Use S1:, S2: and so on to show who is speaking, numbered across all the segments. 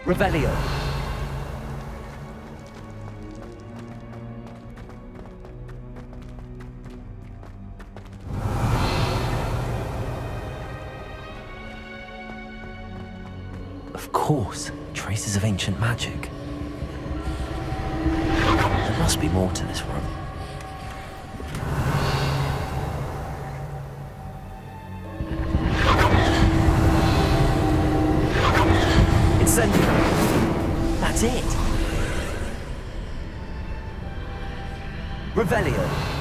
S1: Revelio. Of course, traces of ancient magic. There must be more to this room. Incendio. That's it. Revelio.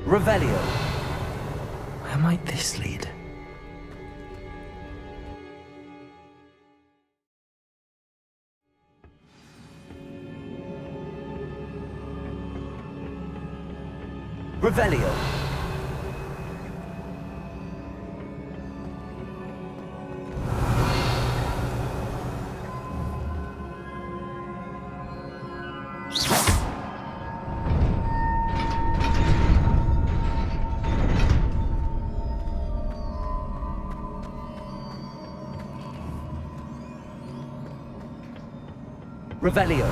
S1: Revelio. Where might this lead? Revelio. Revelio.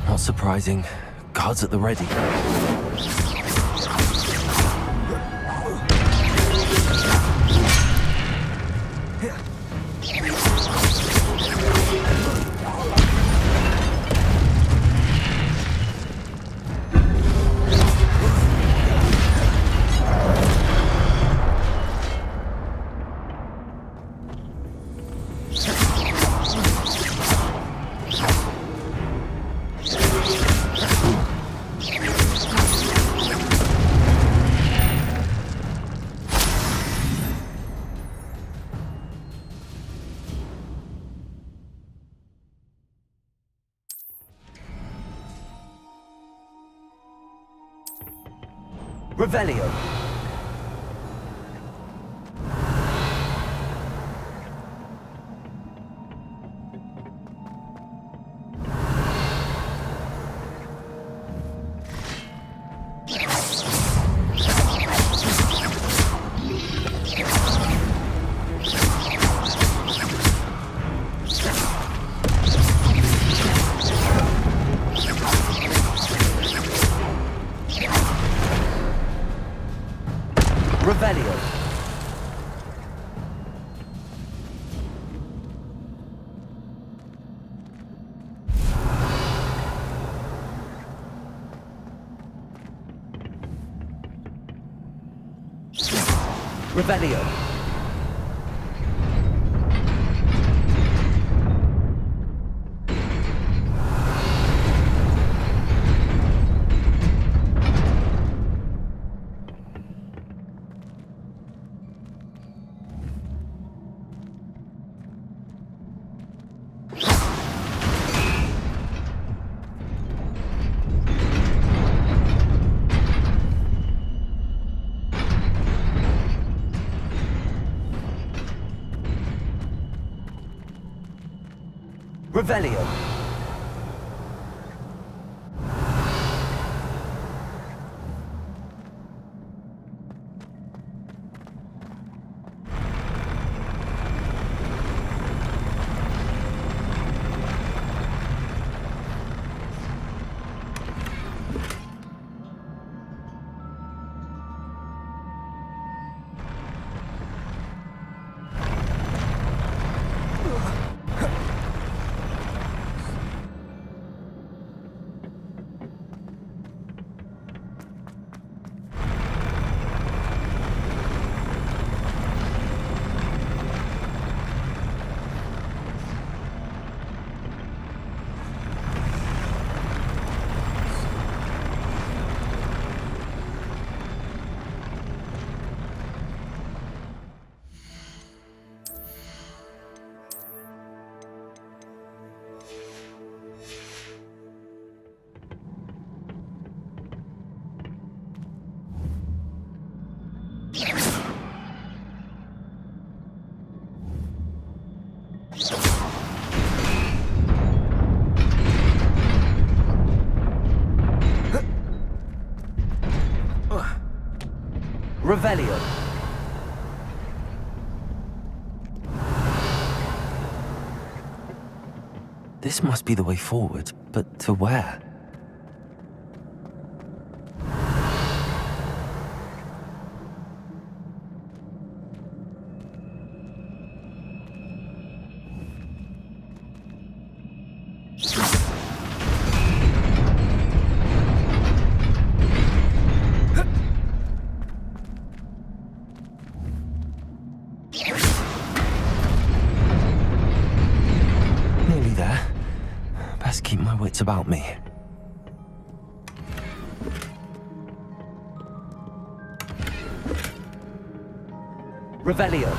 S1: Not surprising. Guards at the ready. Revelio. Revelio. Revelio. Revelio. Revelio. This must be the way forward, but to where? Keep my wits about me. Revelio.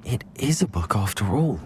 S1: It is a book after all.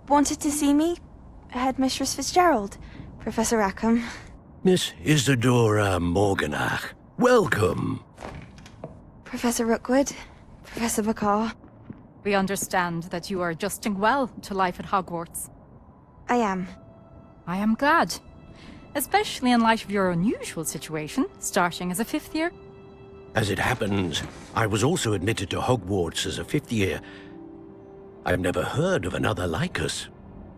S2: wanted to see me? Headmistress Fitzgerald, Professor Rackham.
S3: Miss Isadora Morganach, welcome.
S2: Professor Rookwood, Professor Bakar.
S4: We understand that you are adjusting well to life at Hogwarts.
S2: I am.
S4: I am glad. Especially in light of your unusual situation, starting as a 5th year.
S3: As it happens, I was also admitted to Hogwarts as a 5th year. I've never heard of another like us.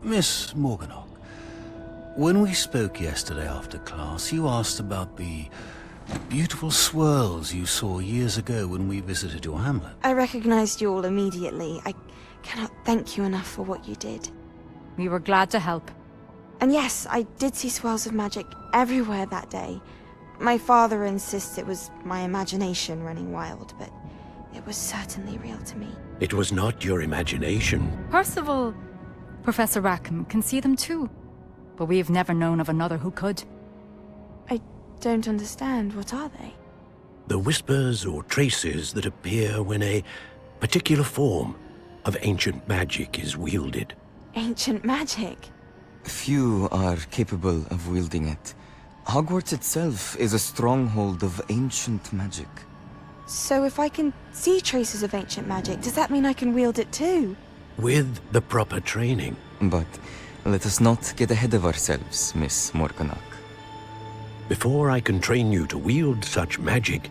S5: Miss Morganach, when we spoke yesterday after class, you asked about the beautiful swirls you saw years ago when we visited your hamlet.
S2: I recognized you all immediately. I cannot thank you enough for what you did.
S4: We were glad to help.
S2: And yes, I did see swirls of magic everywhere that day. My father insists it was my imagination running wild, but it was certainly real to me.
S3: It was not your imagination.
S4: Percival, Professor Rackham can see them too. But we have never known of another who could.
S2: I don't understand. What are they?
S3: The whispers or traces that appear when a particular form of ancient magic is wielded.
S2: Ancient magic?
S6: Few are capable of wielding it. Hogwarts itself is a stronghold of ancient magic.
S2: So if I can see traces of ancient magic, does that mean I can wield it too?
S3: With the proper training.
S6: But let us not get ahead of ourselves, Miss Morganach.
S3: Before I can train you to wield such magic,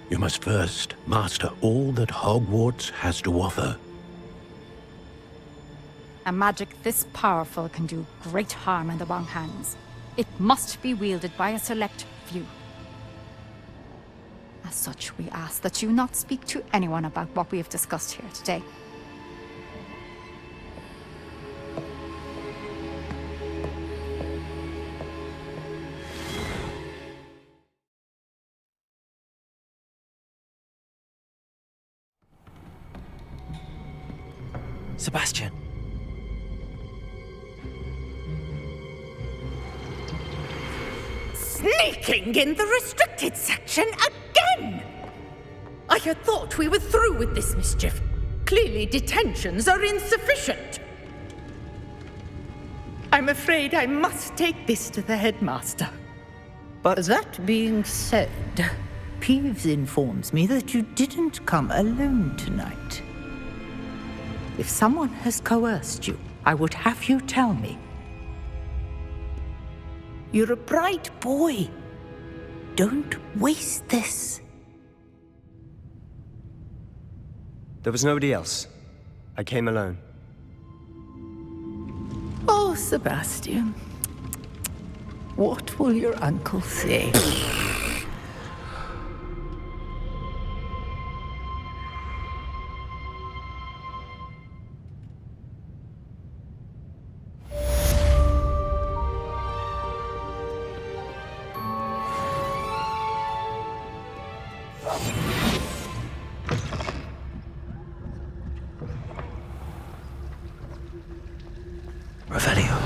S3: you must first master all that Hogwarts has to offer.
S4: A magic this powerful can do great harm in the wrong hands. It must be wielded by a select few. As such, we ask that you not speak to anyone about what we have discussed here today.
S1: Sebastian.
S7: Sneaking in the restricted section again! I had thought we were through with this mischief. Clearly detentions are insufficient. I'm afraid I must take this to the headmaster.
S8: But that being said, Peeves informs me that you didn't come alone tonight. If someone has coerced you, I would have you tell me. You're a bright boy. Don't waste this.
S9: There was nobody else. I came alone.
S8: Oh, Sebastian. What will your uncle say?
S1: Revelio.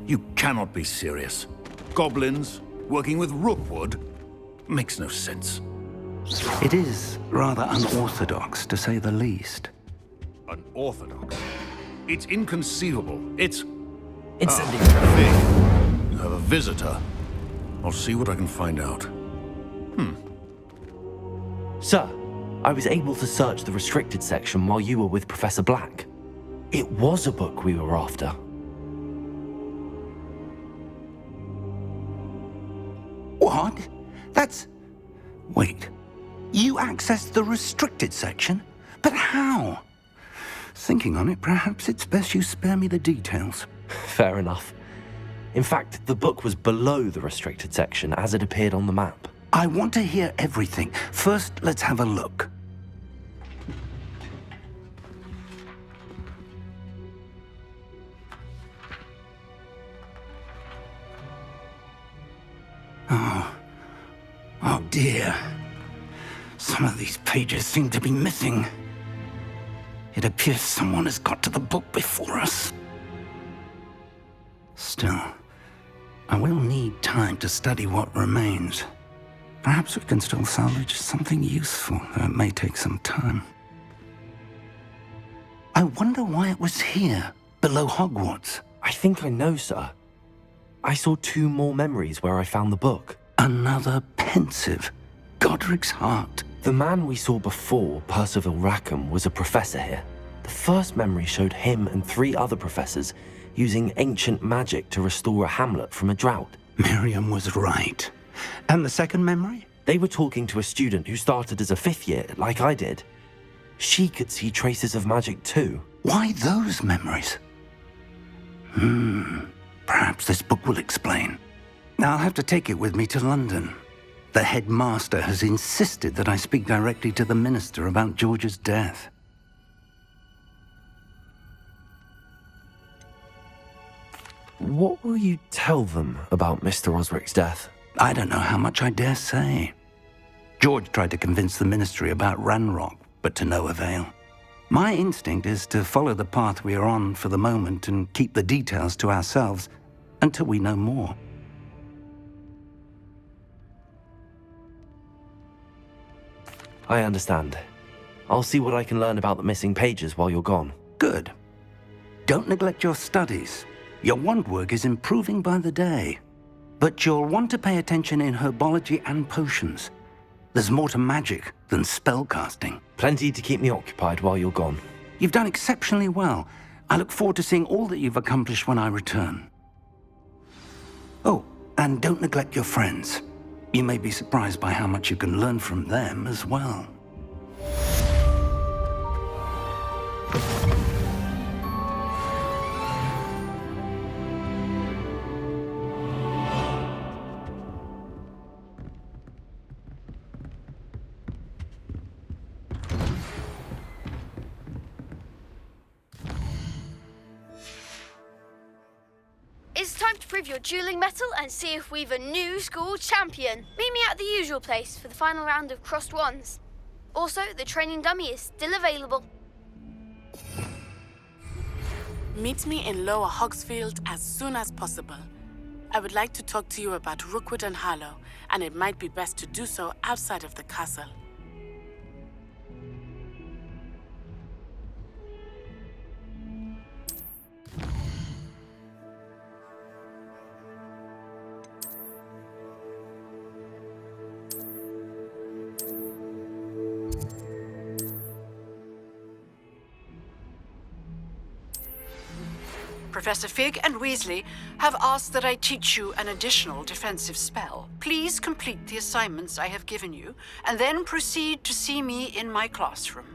S5: You cannot be serious. Goblins working with Rookwood makes no sense. It is rather unorthodox, to say the least.
S10: Unorthodox? It's inconceivable. It's...
S1: Instantly.
S10: Fig, you have a visitor. I'll see what I can find out.
S1: Sir, I was able to search the restricted section while you were with Professor Black. It was a book we were after.
S5: What? That's... Wait. You accessed the restricted section? But how? Thinking on it, perhaps it's best you spare me the details.
S1: Fair enough. In fact, the book was below the restricted section as it appeared on the map.
S5: I want to hear everything. First, let's have a look. Oh dear. Some of these pages seem to be missing. It appears someone has got to the book before us. Still, I will need time to study what remains. Perhaps we can still salvage something useful, though it may take some time. I wonder why it was here, below Hogwarts.
S1: I think I know, sir. I saw 2 more memories where I found the book.
S5: Another pensive. Godric's heart.
S1: The man we saw before, Percival Rackham, was a professor here. The first memory showed him and 3 other professors using ancient magic to restore a hamlet from a drought.
S5: Miriam was right. And the second memory?
S1: They were talking to a student who started as a 5th year, like I did. She could see traces of magic too.
S5: Why those memories? Perhaps this book will explain. I'll have to take it with me to London. The headmaster has insisted that I speak directly to the minister about George's death.
S1: What will you tell them about Mr. Osric's death?
S5: I don't know how much I dare say. George tried to convince the ministry about Ranrock, but to no avail. My instinct is to follow the path we are on for the moment and keep the details to ourselves until we know more.
S1: I understand. I'll see what I can learn about the missing pages while you're gone.
S5: Good. Don't neglect your studies. Your wand work is improving by the day. But you'll want to pay attention in herbology and potions. There's more to magic than spellcasting.
S1: Plenty to keep me occupied while you're gone.
S5: You've done exceptionally well. I look forward to seeing all that you've accomplished when I return. Oh, and don't neglect your friends. You may be surprised by how much you can learn from them as well.
S11: It's time to prove your dueling mettle and see if we've a new school champion. Meet me at the usual place for the final round of crossed wands. Also, the training dummy is still available.
S12: Meet me in Lower Hogsfield as soon as possible. I would like to talk to you about Rookwood and Harlow, and it might be best to do so outside of the castle.
S13: Professor Fig and Weasley have asked that I teach you an additional defensive spell. Please complete the assignments I have given you, and then proceed to see me in my classroom.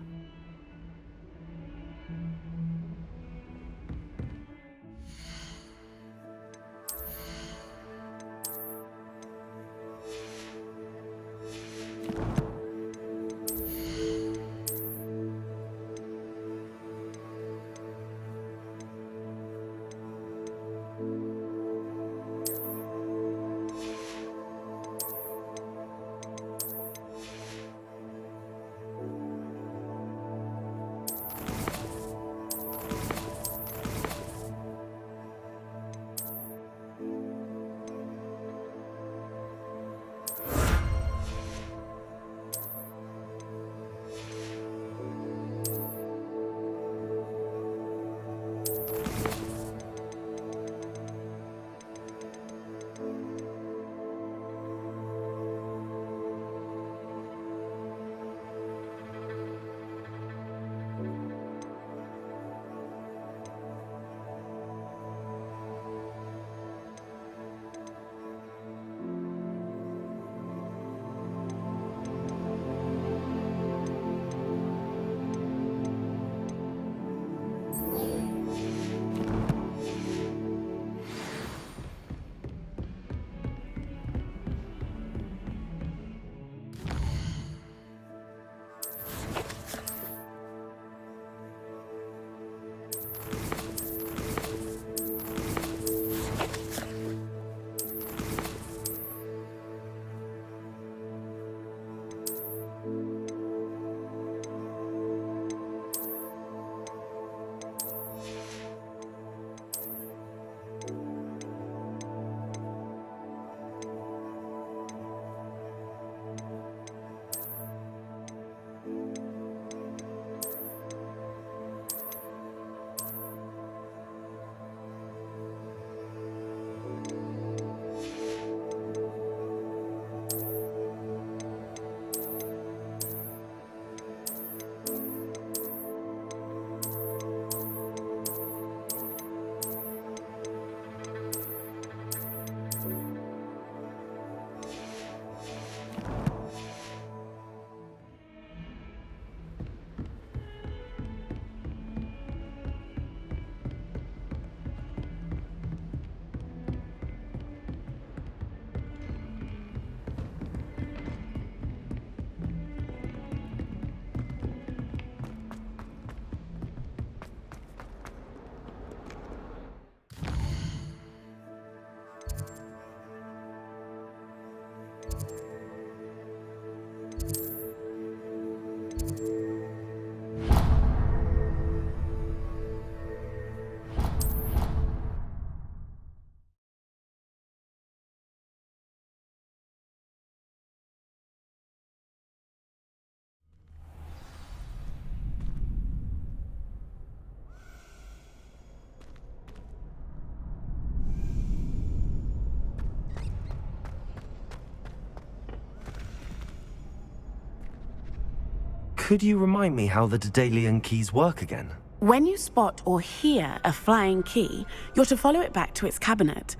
S1: Could you remind me how the Daedalian keys work again?
S12: When you spot or hear a flying key, you're to follow it back to its cabinet.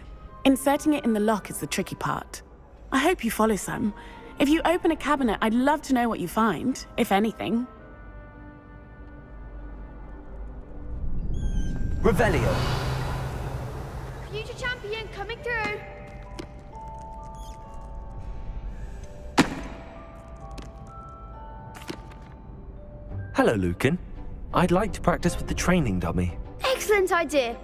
S12: Inserting it in the lock is the tricky part. I hope you follow some. If you open a cabinet, I'd love to know what you find, if anything.
S1: Revelio.
S11: Future champion coming through.
S1: Hello, Lucan. I'd like to practice with the training dummy.
S11: Excellent idea.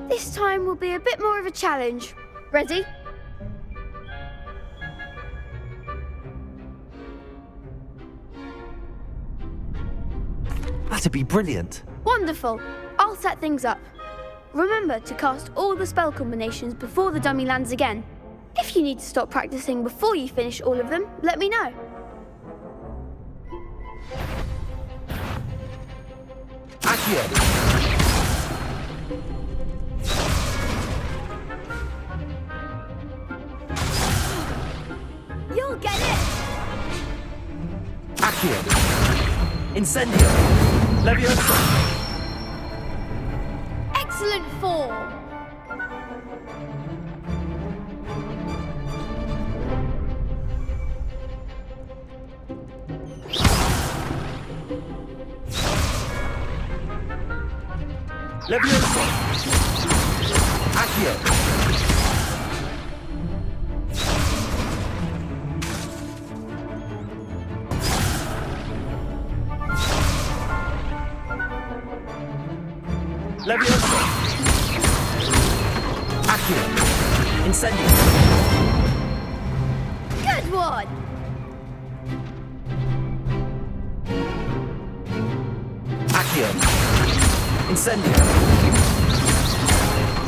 S11: This time will be a bit more of a challenge. Ready?
S1: That'd be brilliant.
S11: Wonderful. I'll set things up. Remember to cast all the spell combinations before the dummy lands again. If you need to stop practicing before you finish all of them, let me know.
S1: Accio.
S11: You'll get it!
S1: Accio. Incendio. Leviosa.
S11: Excellent form!
S1: Leviosa. Accio. Leviosa. Accio. Incendio.
S11: Good one!
S1: Accio. Incendio.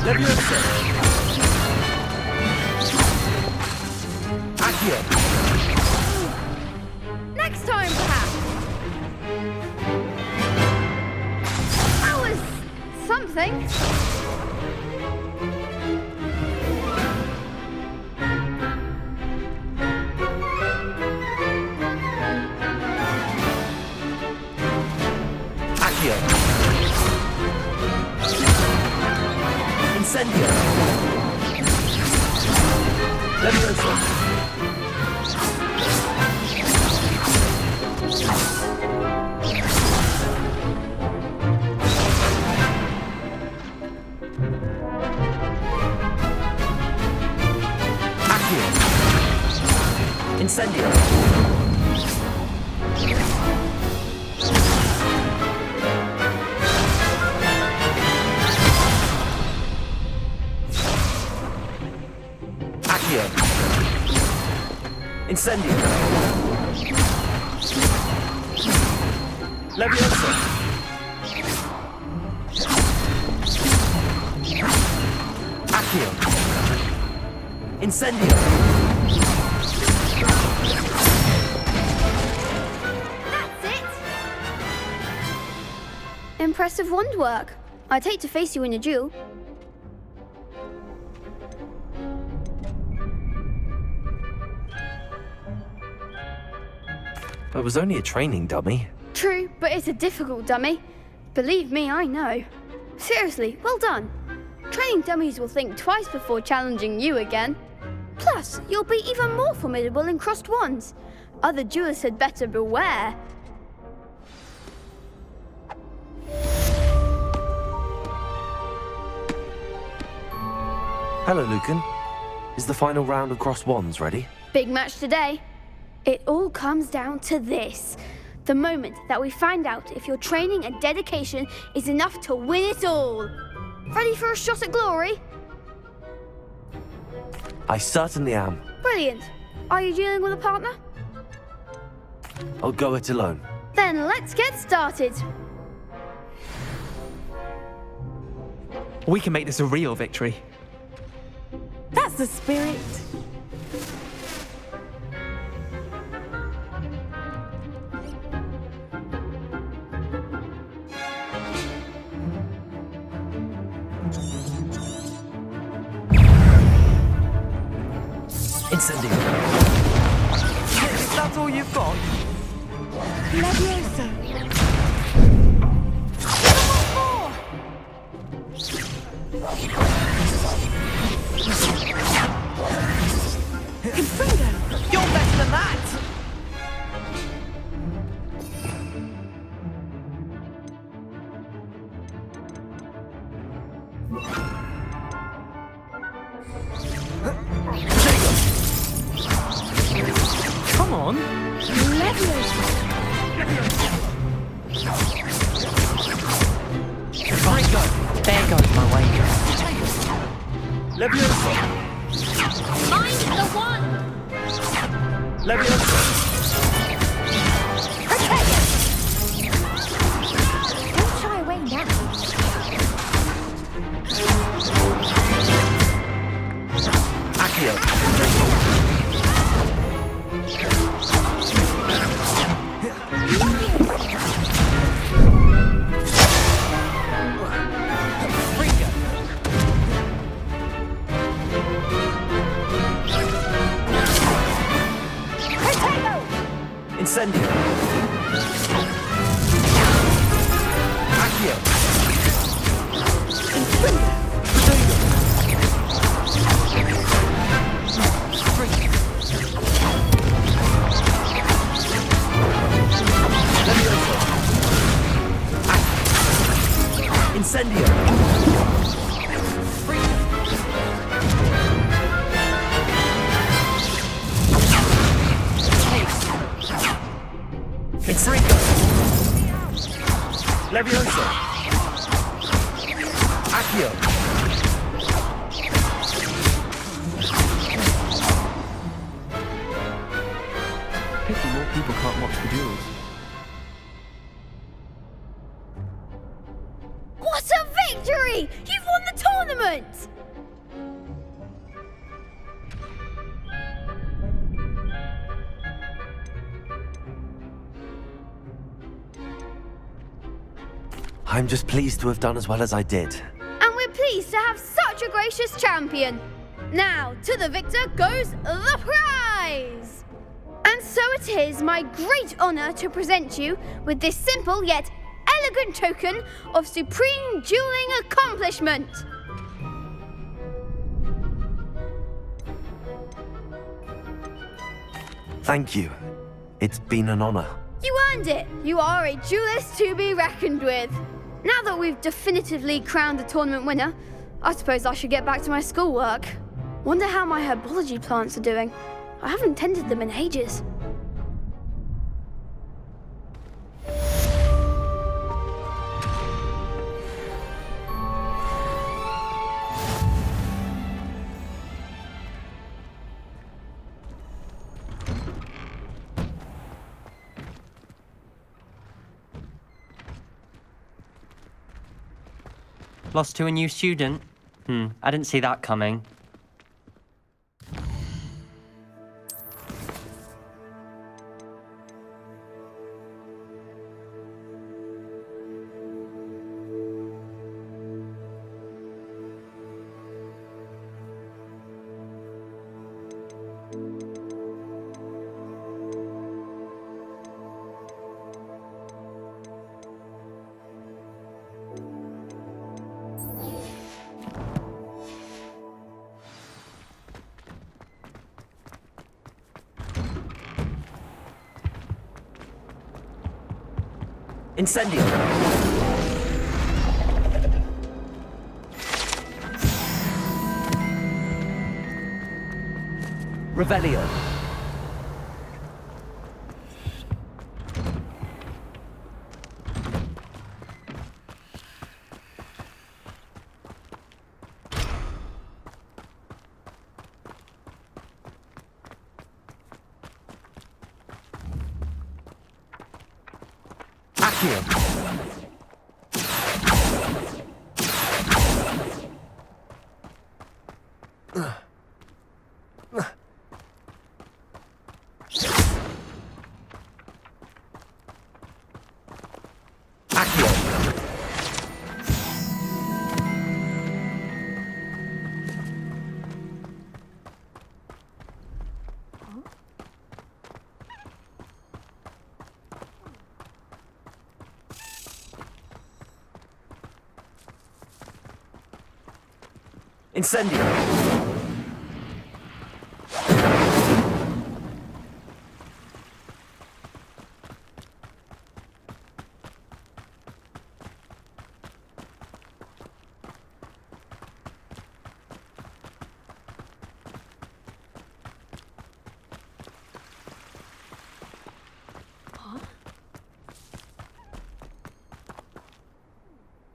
S1: Leviosa. Accio.
S11: Next time, perhaps. That was something.
S1: Accio. Incendio. Leviosa. Accio. Incendio. Accio. Incendio. Leviosa. Accio. Incendio.
S11: That's it! Impressive wand work. I'd hate to face you in a duel.
S1: It was only a training dummy.
S11: True, but it's a difficult dummy. Believe me, I know. Seriously, well done. Training dummies will think twice before challenging you again. Plus, you'll be even more formidable in crossed wands. Other duelists had better beware.
S1: Hello, Lucan. Is the final round of crossed wands ready?
S11: Big match today. It all comes down to this. The moment that we find out if your training and dedication is enough to win it all. Ready for a shot at glory?
S1: I certainly am.
S11: Brilliant. Are you dealing with a partner?
S1: I'll go it alone.
S11: Then let's get started.
S14: We can make this a real victory.
S12: That's the spirit.
S1: Incendio.
S14: If that's all you've got.
S2: Levioso!
S12: Confringo! You're better than that!
S14: Come on!
S2: Levioso!
S14: Right go! There goes my wager.
S10: Levioso!
S11: Mind the one!
S10: Levioso!
S2: Don't shy away now.
S1: Accio! Incendio! Accio! Incendio! Confringo! Levioso! Accio!
S14: Pity more people can't watch the duels.
S11: What a victory! You've won the tournament!
S1: I'm just pleased to have done as well as I did.
S11: And we're pleased to have such a gracious champion. Now, to the victor goes the prize! And so it is my great honor to present you with this simple yet elegant token of supreme dueling accomplishment.
S1: Thank you. It's been an honor.
S11: You earned it. You are a duelist to be reckoned with. Now that we've definitively crowned the tournament winner, I suppose I should get back to my schoolwork. Wonder how my herbology plants are doing. I haven't tended them in ages.
S14: Lost to a new student? I didn't see that coming.
S1: Incendio! Revelio! Accio!
S14: Incendio!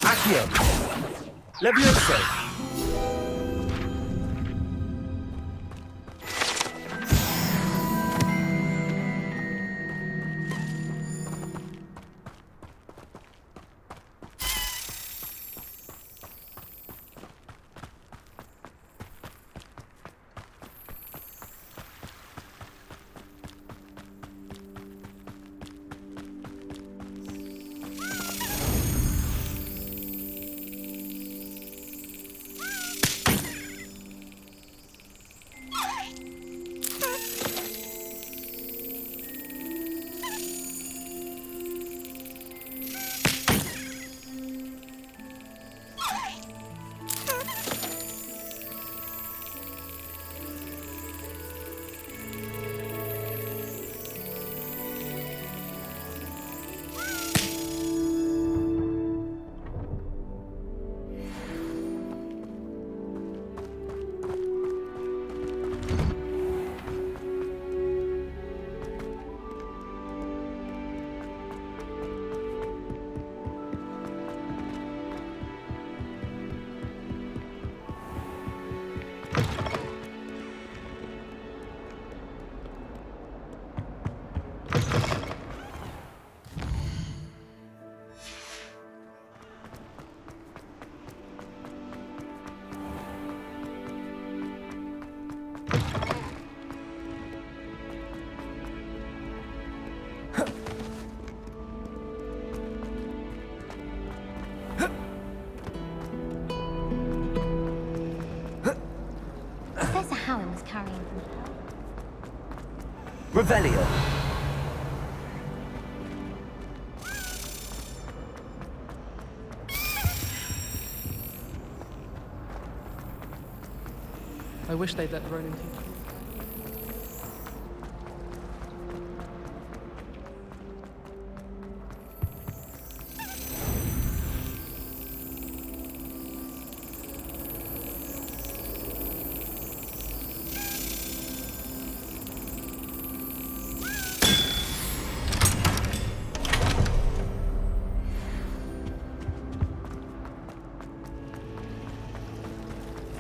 S14: Accio! Levioso! Revelio!
S15: I wish they'd let the Ronin teach me.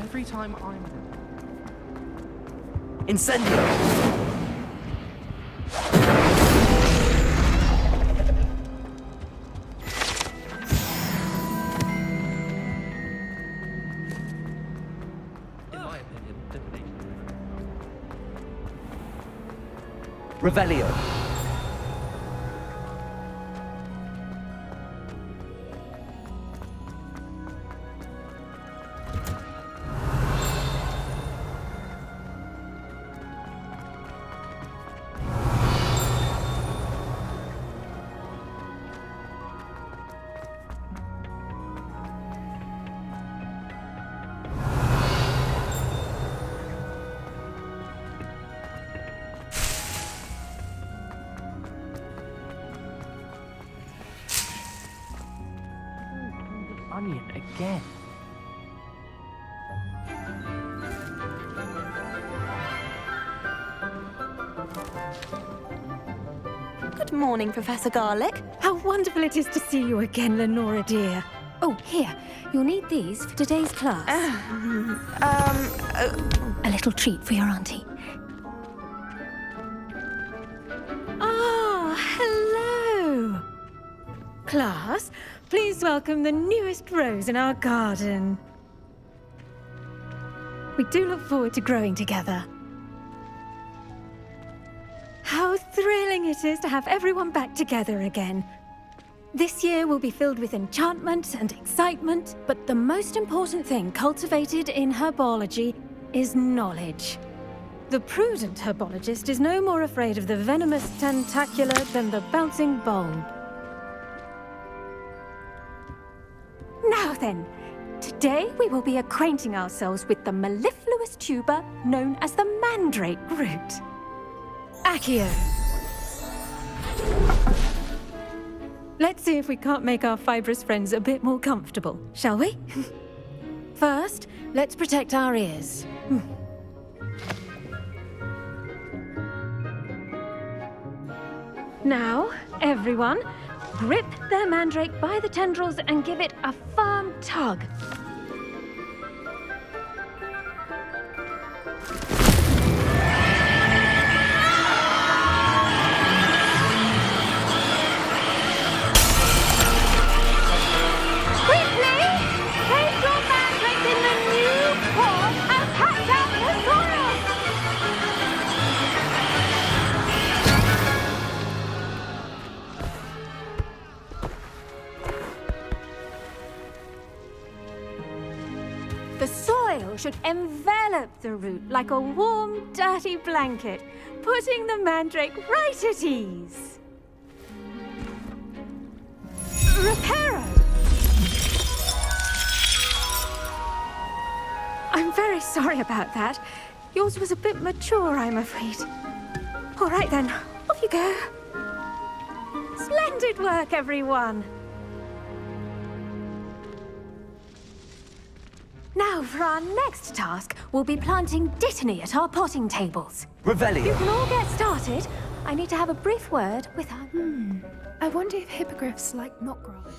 S15: Every time I'm...
S14: Incendio! In my opinion, definitely. Revelio! Onion again.
S16: Good morning, Professor Garlick.
S17: How wonderful it is to see you again, Lenora dear. Oh, here. You'll need these for today's class. A little treat for your auntie. Ah, hello. Class, please welcome the newest rose in our garden. We do look forward to growing together. How thrilling it is to have everyone back together again. This year will be filled with enchantment and excitement, but the most important thing cultivated in herbology is knowledge. The prudent herbologist is no more afraid of the venomous tentacula than the bouncing bulb. Now then, to Today we will be acquainting ourselves with the mellifluous tuber known as the mandrake root. Accio. Let's see if we can't make our fibrous friends a bit more comfortable, shall we? First, let's protect our ears. Now, everyone, grip their mandrake by the tendrils and give it a firm tug. The soil should envelop the root like a warm, dirty blanket, putting the mandrake right at ease. Reparo! I'm very sorry about that. Yours was a bit mature, I'm afraid. All right then, off you go. Splendid work, everyone. Now, for our next task, we'll be planting Dittany at our potting tables.
S14: Revelio.
S17: You can all get started. I need to have a brief word with our...
S18: I wonder if hippogriffs like knotgrass.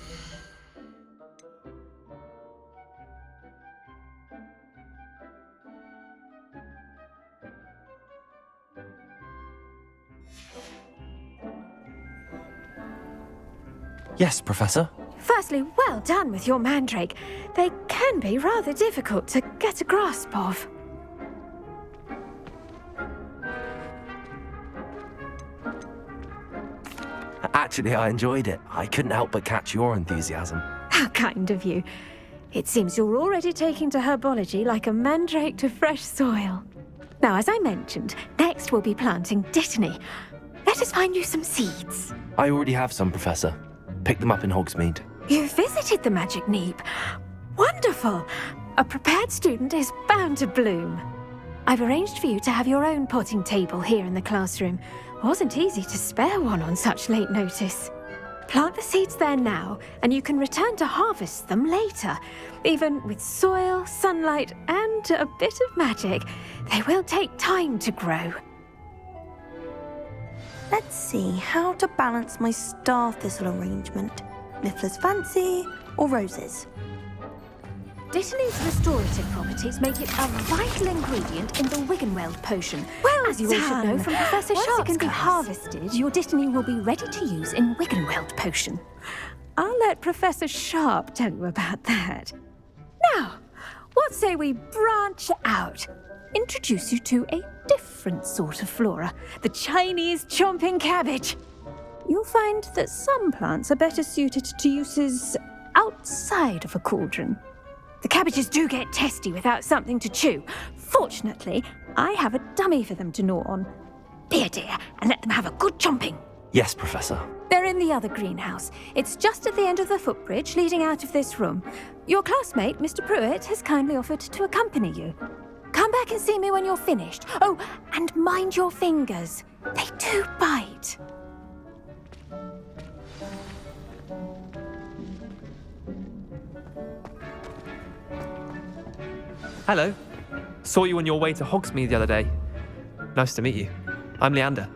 S1: Yes, Professor.
S17: Firstly, well done with your mandrake. They can be rather difficult to get a grasp of.
S1: Actually, I enjoyed it. I couldn't help but catch your enthusiasm.
S17: How kind of you. It seems you're already taking to herbology like a mandrake to fresh soil. Now, as I mentioned, next we'll be planting Dittany. Let us find you some seeds.
S1: I already have some, Professor. Picked them up in Hogsmeade.
S17: You visited the Magic Neep. Wonderful! A prepared student is bound to bloom. I've arranged for you to have your own potting table here in the classroom. Wasn't easy to spare one on such late notice. Plant the seeds there now, and you can return to harvest them later. Even with soil, sunlight, and a bit of magic, they will take time to grow.
S16: Let's see how to balance my star thistle arrangement. Niffler's fancy or roses?
S17: Dittany's restorative properties make it a vital ingredient in the Wiggenweld potion. Well, as you all should know from Professor Sharp's Once it can be harvested, your Dittany will be ready to use in Wiggenweld potion. I'll let Professor Sharp tell you about that. Now, what say we branch out? Introduce you to a different sort of flora, the Chinese chomping cabbage. You'll find that some plants are better suited to uses outside of a cauldron. The cabbages do get testy without something to chew. Fortunately, I have a dummy for them to gnaw on. Be a dear and let them have a good chomping.
S1: Yes, Professor.
S17: They're in the other greenhouse. It's just at the end of the footbridge leading out of this room. Your classmate, Mr. Pruitt, has kindly offered to accompany you. Come back and see me when you're finished. Oh, and mind your fingers. They do bite.
S14: Hello. Saw you on your way to Hogsmeade the other day. Nice to meet you. I'm Leander.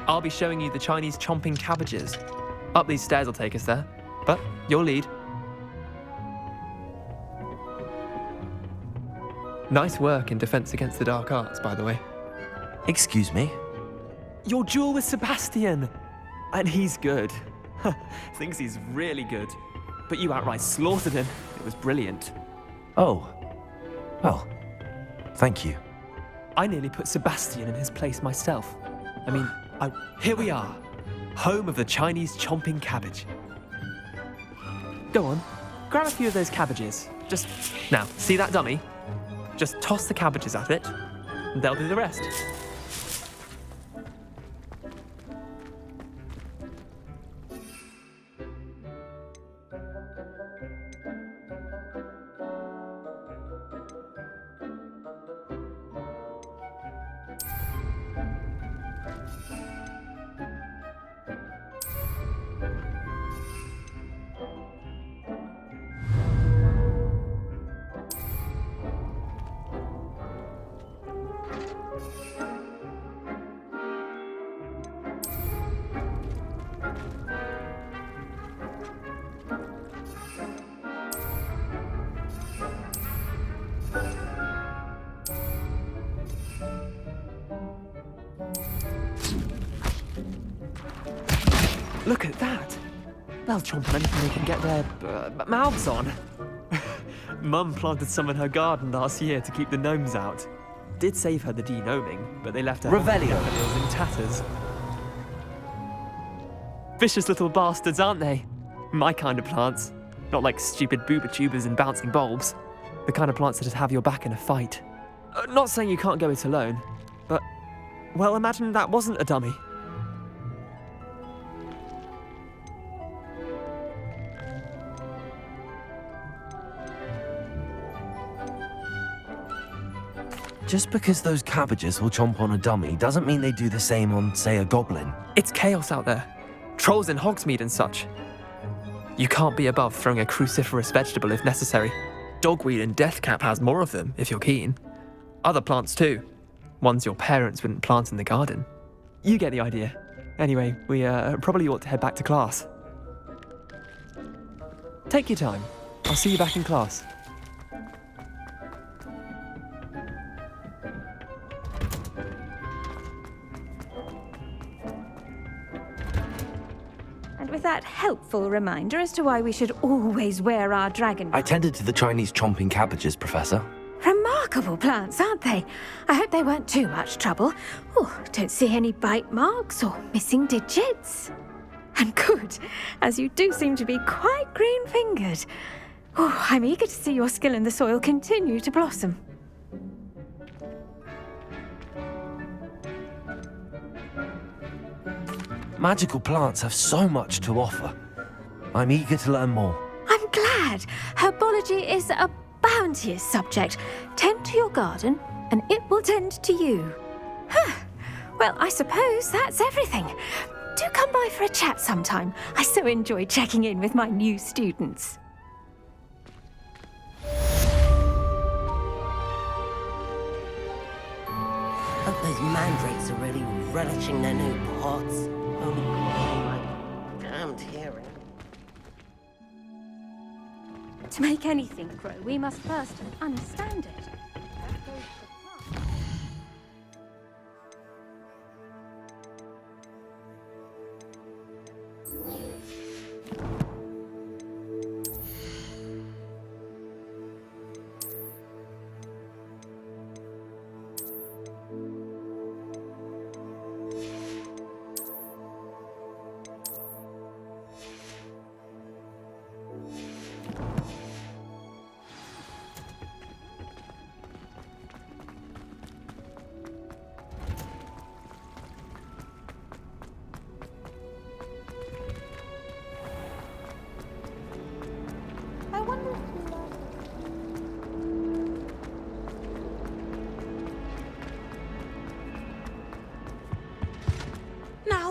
S14: I'll be showing you the Chinese chomping cabbages. Up these stairs will take us there, but you'll lead. Nice work in Defense Against the Dark Arts, by the way.
S1: Excuse me?
S14: Your duel with Sebastian! And he's good. Thinks he's really good. But you outright slaughtered him. It was brilliant.
S1: Oh. Well, thank you.
S14: I nearly put Sebastian in his place myself. I mean, here we are. Home of the Chinese chomping cabbage. Go on, grab a few of those cabbages. Now, see that dummy? Just toss the cabbages at it, and they'll do the rest. Look at that. They'll chomp on anything they can get their mouths on. Mum planted some in her garden last year to keep the gnomes out. Did save her the de-gnoming, but they left her
S19: Revelio.
S14: daffodils in tatters. Vicious little bastards, aren't they? My kind of plants. Not like stupid booba tubers and bouncing bulbs. The kind of plants that'd have your back in a fight. Not saying you can't go it alone, but, well, imagine that wasn't a dummy.
S1: Just because those cabbages will chomp on a dummy doesn't mean they do the same on, say, a goblin.
S14: It's chaos out there. Trolls in Hogsmeade and such. You can't be above throwing a cruciferous vegetable if necessary. Dogweed and deathcap has more of them, if you're keen. Other plants too. Ones your parents wouldn't plant in the garden. You get the idea. Anyway, we probably ought to head back to class. Take your time. I'll see you back in class.
S17: And with that helpful reminder as to why we should always wear our dragon.
S1: I tended to the Chinese chomping cabbages, Professor.
S17: Remarkable plants, aren't they? I hope they weren't too much trouble. Oh, don't see any bite marks or missing digits. And good, as you do seem to be quite green-fingered. Oh, I'm eager to see your skill in the soil continue to blossom.
S1: Magical plants have so much to offer. I'm eager to learn more.
S17: I'm glad. Herbology is a bounteous subject. Tend to your garden, and it will tend to you. Well, I suppose that's everything. Do come by for a chat sometime. I so enjoy checking in with my new students.
S19: Hope those mandrakes are really relishing their new pots. Holy my damned hearing.
S17: To make anything grow, we must first understand it.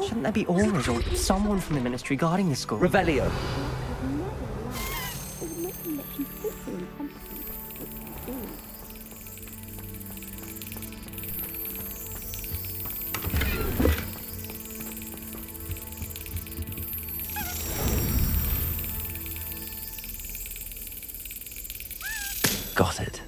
S19: Shouldn't there be auras or someone from the ministry guarding the school?
S1: Revelio. Got it.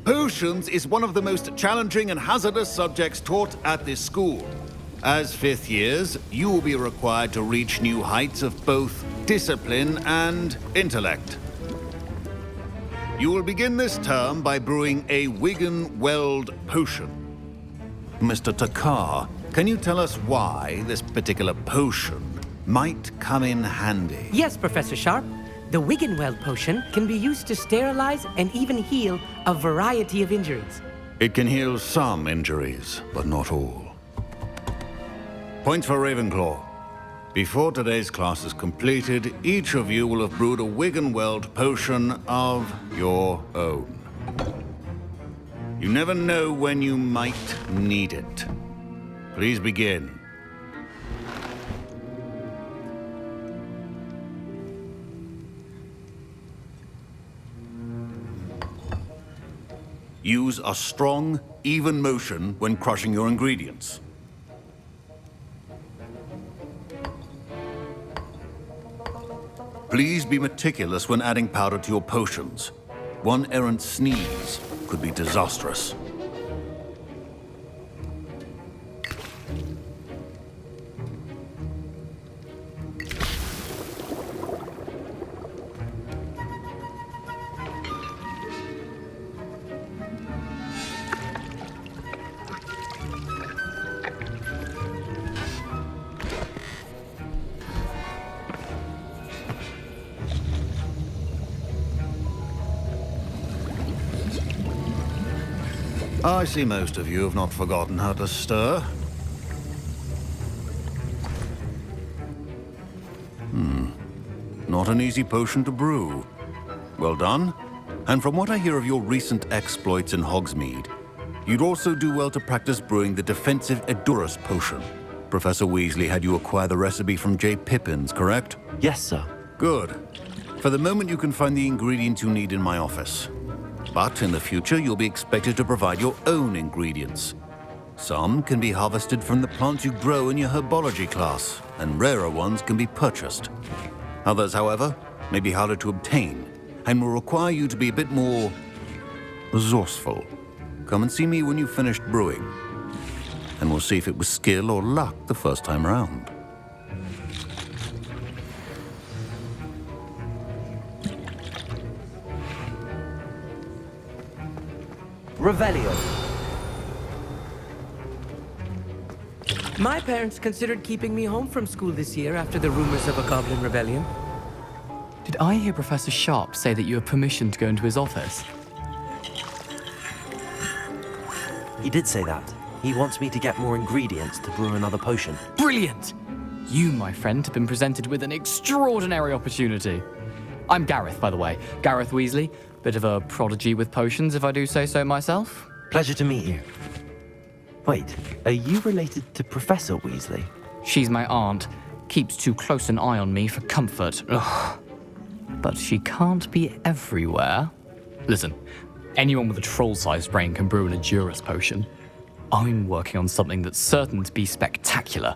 S10: Potions is one of the most challenging and hazardous subjects taught at this school. As fifth years, you will be required to reach new heights of both discipline and intellect. You will begin this term by brewing a Wigan-Weld potion. Mr. Takar, can you tell us why this particular potion might come in handy?
S20: Yes, Professor Sharp. The Wigan-Weld potion can be used to sterilize and even heal a variety of injuries.
S10: It can heal some injuries, but not all. Point for Ravenclaw. Before today's class is completed, each of you will have brewed a Wigan-Weld potion of your own. You never know when you might need it. Please begin. Use a strong, even motion when crushing your ingredients. Please be meticulous when adding powder to your potions. One errant sneeze could be disastrous. I see most of you have not forgotten how to stir. Not an easy potion to brew. Well done. And from what I hear of your recent exploits in Hogsmeade, you'd also do well to practice brewing the defensive Edurus potion. Professor Weasley had you acquire the recipe from J. Pippins, correct?
S1: Yes, sir.
S10: Good. For the moment, you can find the ingredients you need in my office. But in the future, you'll be expected to provide your own ingredients. Some can be harvested from the plants you grow in your herbology class, and rarer ones can be purchased. Others, however, may be harder to obtain, and will require you to be a bit more resourceful. Come and see me when you've finished brewing, and we'll see if it was skill or luck the first time around.
S20: Revelio. My parents considered keeping me home from school this year after the rumors of a goblin rebellion.
S21: Did I hear Professor Sharp say that you have permission to go into his office?
S1: He did say that. He wants me to get more ingredients to brew another potion.
S21: Brilliant! You, my friend, have been presented with an extraordinary opportunity. I'm Gareth, by the way. Gareth Weasley. Bit of a prodigy with potions, if I do say so myself.
S1: Pleasure to meet you. Wait, are you related to Professor Weasley?
S21: She's my aunt. Keeps too close an eye on me for comfort. Ugh. But she can't be everywhere. Listen, anyone with a troll-sized brain can brew an Edurus potion. I'm working on something that's certain to be spectacular.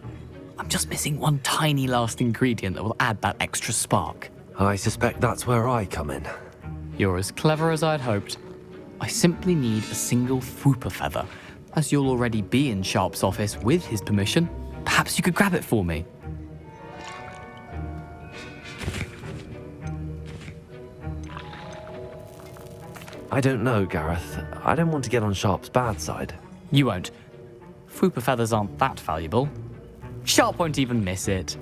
S21: I'm just missing one tiny last ingredient that will add that extra spark.
S1: I suspect that's where I come in.
S21: You're as clever as I'd hoped. I simply need a single Fwooper feather. As you'll already be in Sharp's office with his permission, perhaps you could grab it for me.
S1: I don't know, Gareth. I don't want to get on Sharp's bad side.
S21: You won't. Fwooper feathers aren't that valuable. Sharp won't even miss it.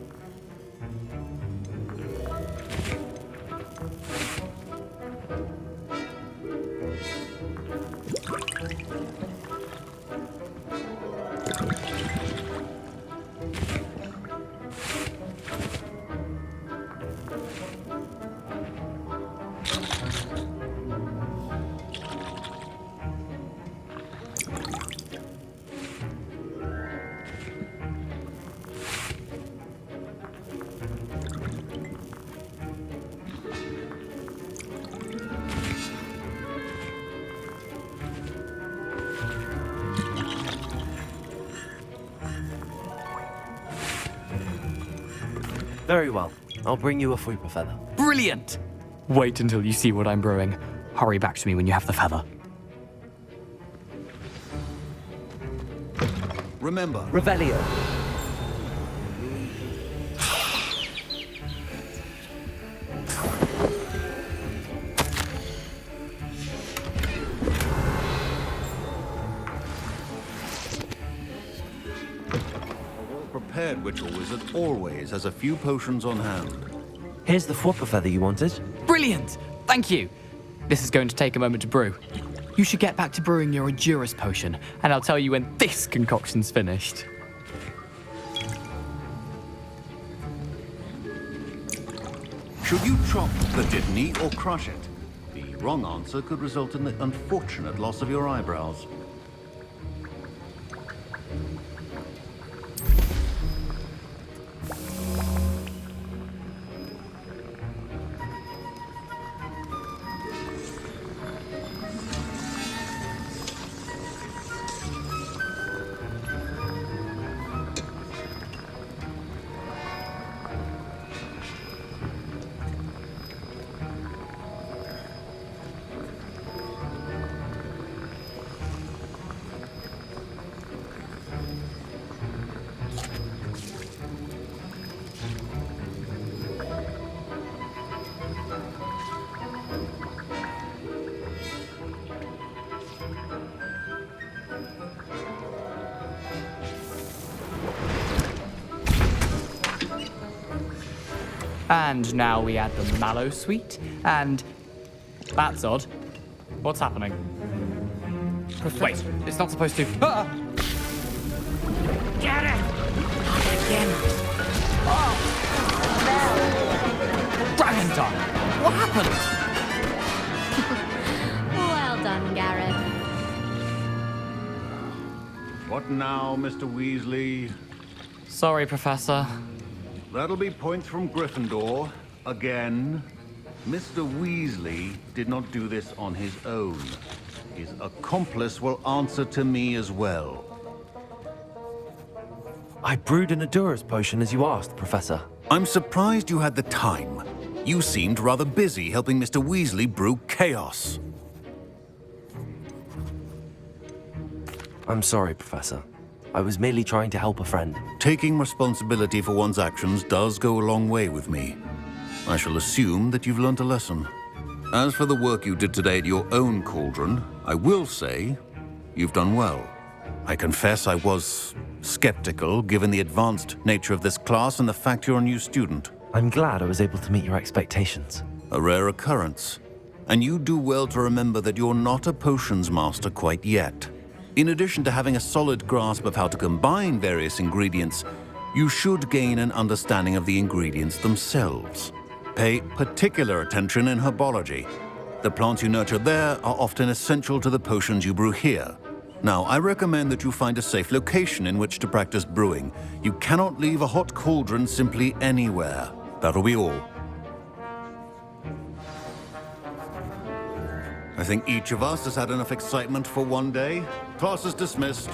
S1: Very well. I'll bring you a Fwooper feather.
S21: Brilliant! Wait until you see what I'm brewing. Hurry back to me when you have the feather.
S10: Remember,
S20: Revelio.
S10: prepared witch or wizard always has a few potions on hand.
S1: Here's the Fwooper feather you wanted.
S21: Brilliant! Thank you. This is going to take a moment to brew. You should get back to brewing your Edurus potion, and I'll tell you when this concoction's finished.
S10: Should you chop the Dittany or crush it? The wrong answer could result in the unfortunate loss of your eyebrows.
S21: And now we add the mallow sweet, and... That's odd. What's happening? Wait, it's not supposed to... Ah!
S7: Get it! Again.
S21: Dragon tongue! What happened?
S6: Well done, Gareth.
S10: What now, Mr. Weasley?
S21: Sorry, Professor.
S10: That'll be points from Gryffindor. Again. Mr. Weasley did not do this on his own. His accomplice will answer to me as well.
S1: I brewed an Adura's potion as you asked, Professor.
S10: I'm surprised you had the time. You seemed rather busy helping Mr. Weasley brew chaos.
S1: I'm sorry, Professor. I was merely trying to help a friend.
S10: Taking responsibility for one's actions does go a long way with me. I shall assume that you've learnt a lesson. As for the work you did today at your own cauldron, I will say you've done well. I confess I was skeptical, given the advanced nature of this class and the fact you're a new student.
S1: I'm glad I was able to meet your expectations.
S10: A rare occurrence. And you do well to remember that you're not a potions master quite yet. In addition to having a solid grasp of how to combine various ingredients, you should gain an understanding of the ingredients themselves. Pay particular attention in herbology. The plants you nurture there are often essential to the potions you brew here. Now, I recommend that you find a safe location in which to practice brewing. You cannot leave a hot cauldron simply anywhere. That'll be all. I think each of us has had enough excitement for one day. Class is dismissed.